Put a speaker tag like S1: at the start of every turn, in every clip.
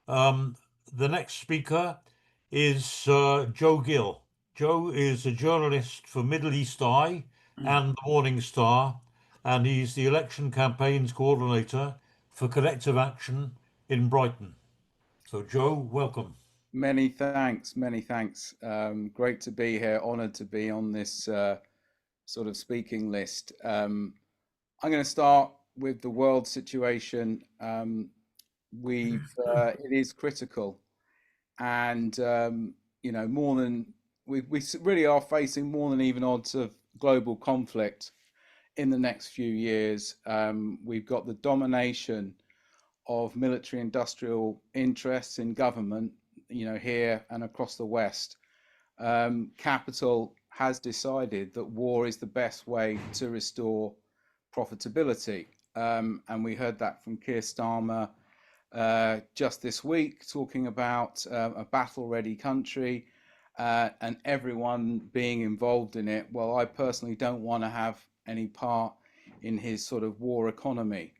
S1: Um, the next speaker is Joe Gill. Joe is a journalist for Middle East Eye and the Morning Star, and he's the election campaigns coordinator for Collective Action in Brighton. So, Joe, welcome.
S2: Many thanks, many thanks. Great to be here, honored to be on this sort of speaking list. I'm going to start with the world situation. It is critical, and more than really are facing more than even odds of global conflict in the next few years. We've got the domination of military industrial interests in government, here and across the West. Capital has decided that war is the best way to restore profitability. And we heard that from Keir Starmer just this week, talking about a battle ready country and everyone being involved in it. Well, I personally don't want to have any part in his sort of war economy.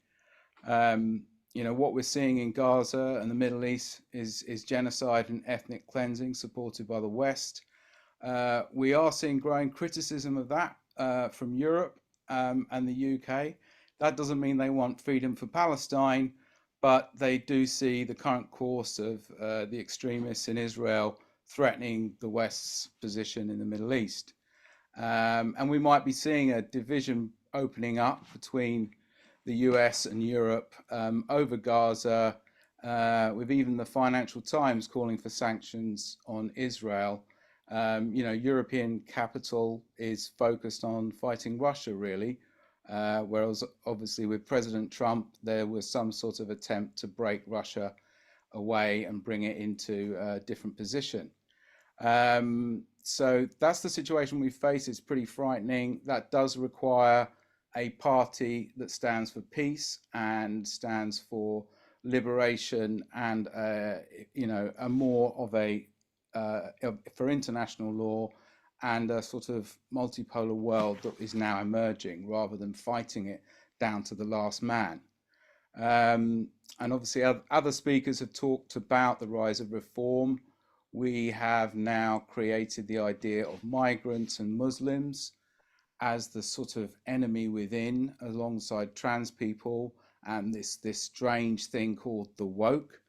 S2: What we're seeing in Gaza and the Middle East is genocide and ethnic cleansing supported by the West. We are seeing growing criticism of that from Europe and the UK. That doesn't mean they want freedom for Palestine, but they do see the current course of the extremists in Israel threatening the West's position in the Middle East. And we might be seeing a division opening up between the US and Europe over Gaza, with even the Financial Times calling for sanctions on Israel. European capital is focused on fighting Russia, really, whereas obviously with President Trump, there was some sort of attempt to break Russia away and bring it into a different position. So that's the situation we face. It's pretty frightening. That does require a party that stands for peace and stands for liberation and a more of a for international law and a sort of multipolar world that is now emerging rather than fighting it down to the last man. And obviously other speakers have talked about the rise of reform. We have now created the idea of migrants and Muslims as the sort of enemy within, alongside trans people and this strange thing called the woke.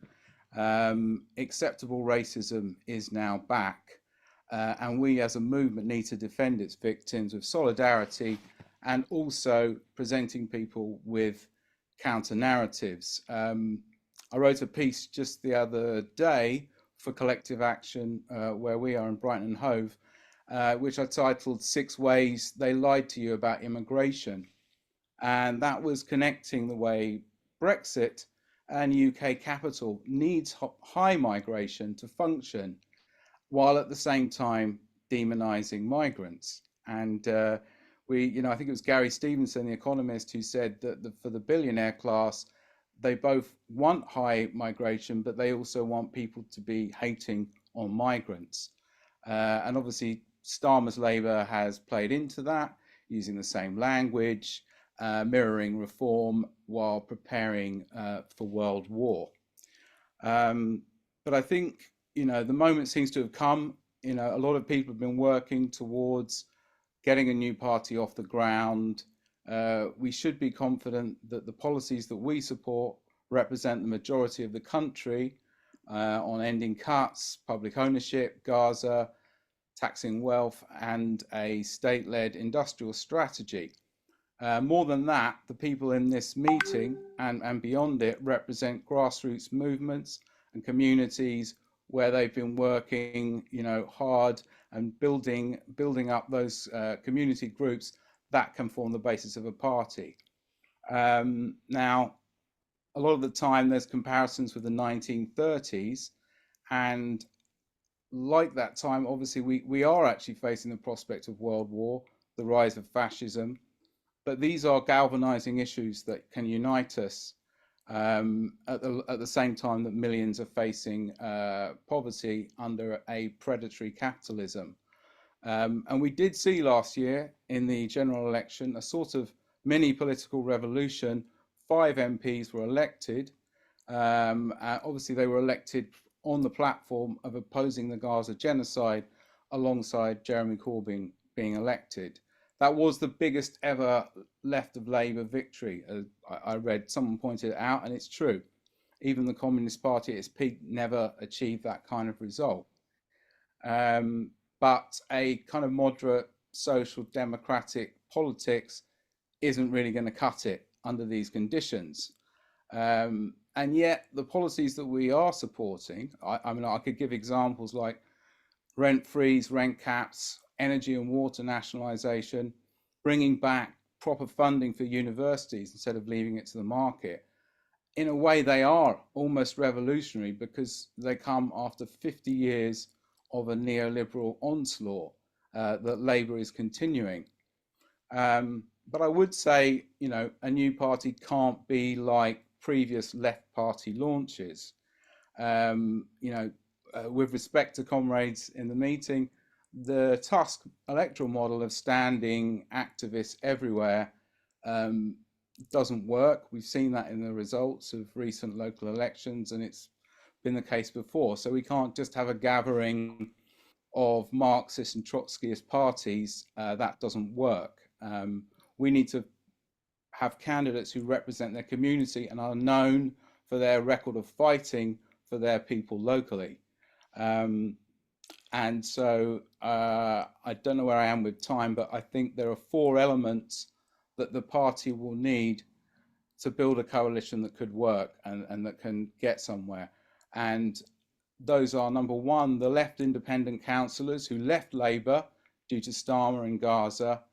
S2: Acceptable racism is now back, and we as a movement need to defend its victims with solidarity and also presenting people with counter narratives. I wrote a piece just the other day for Collective Action, where we are in Brighton Hove, which I titled 6 Ways They Lied to You About Immigration. And that was connecting the way Brexit and UK capital needs high migration to function, while at the same time demonizing migrants. And I think it was Gary Stevenson, the economist, who said that for the billionaire class, they both want high migration, but they also want people to be hating on migrants. And obviously, Starmer's Labour has played into that, using the same language, mirroring reform while preparing for world war. But I think, the moment seems to have come. A lot of people have been working towards getting a new party off the ground. We should be confident that the policies that we support represent the majority of the country on ending cuts, public ownership, Gaza, taxing wealth, and a state-led industrial strategy. More than that, the people in this meeting and beyond it represent grassroots movements and communities where they've been working, hard and building up those community groups that can form the basis of a party. Now, a lot of the time there's comparisons with the 1930s, and like that time, obviously we are actually facing the prospect of world war, the rise of fascism, but these are galvanizing issues that can unite us at the same time that millions are facing poverty under a predatory capitalism. And we did see last year in the general election a sort of mini political revolution. 5 MPs were elected, Obviously, they were elected on the platform of opposing the Gaza genocide alongside Jeremy Corbyn being elected. That was the biggest ever left of Labour victory. I read, someone pointed it out, and it's true. Even the Communist Party at its peak never achieved that kind of result. But a kind of moderate social democratic politics isn't really going to cut it under these conditions. And yet the policies that we are supporting, I mean, I could give examples like rent freeze, rent caps, energy and water nationalisation, bringing back proper funding for universities instead of leaving it to the market. In a way, they are almost revolutionary because they come after 50 years of a neoliberal onslaught that Labour is continuing. But I would say, a new party can't be like previous left party launches. With respect to comrades in the meeting, the Tusk electoral model of standing activists everywhere doesn't work. We've seen that in the results of recent local elections, and it's been the case before. So we can't just have a gathering of Marxist and Trotskyist parties. That doesn't work. We need to have candidates who represent their community and are known for their record of fighting for their people locally. And so I don't know where I am with time, but I think there are 4 elements that the party will need to build a coalition that could work and that can get somewhere. And those are, number 1, the left independent councillors who left Labour due to Starmer and Gaza.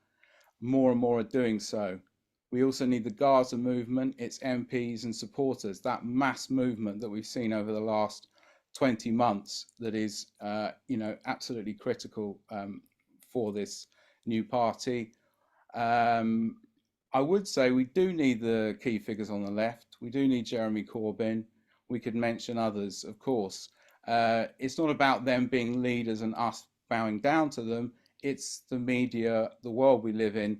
S2: More and more are doing so. We also need the Gaza movement, its MPs and supporters, that mass movement that we've seen over the last 20 months that is, absolutely critical for this new party. I would say we do need the key figures on the left. We do need Jeremy Corbyn. We could mention others, of course. It's not about them being leaders and us bowing down to them. It's the media, the world we live in.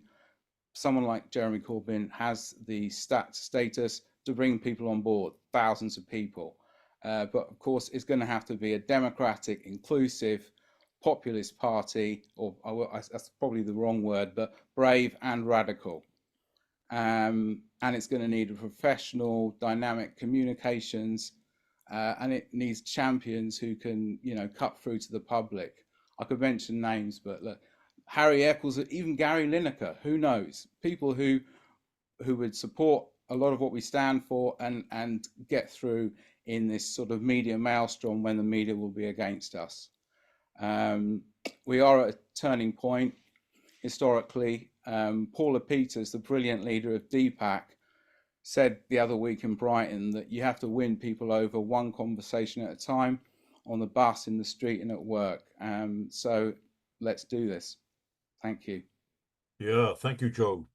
S2: Someone like Jeremy Corbyn has the status to bring people on board, thousands of people. But of course, it's going to have to be a democratic, inclusive, populist party, or that's probably the wrong word, but brave and radical. And it's going to need a professional, dynamic communications, and it needs champions who can, cut through to the public. I could mention names, but look, Harry Eccles, even Gary Lineker, who knows? People who would support a lot of what we stand for and get through in this sort of media maelstrom when the media will be against us. We are at a turning point historically. Paula Peters, the brilliant leader of DPAC, said the other week in Brighton that you have to win people over one conversation at a time, on the bus, in the street and at work. So let's do this. Thank you.
S1: Yeah, thank you, Joe.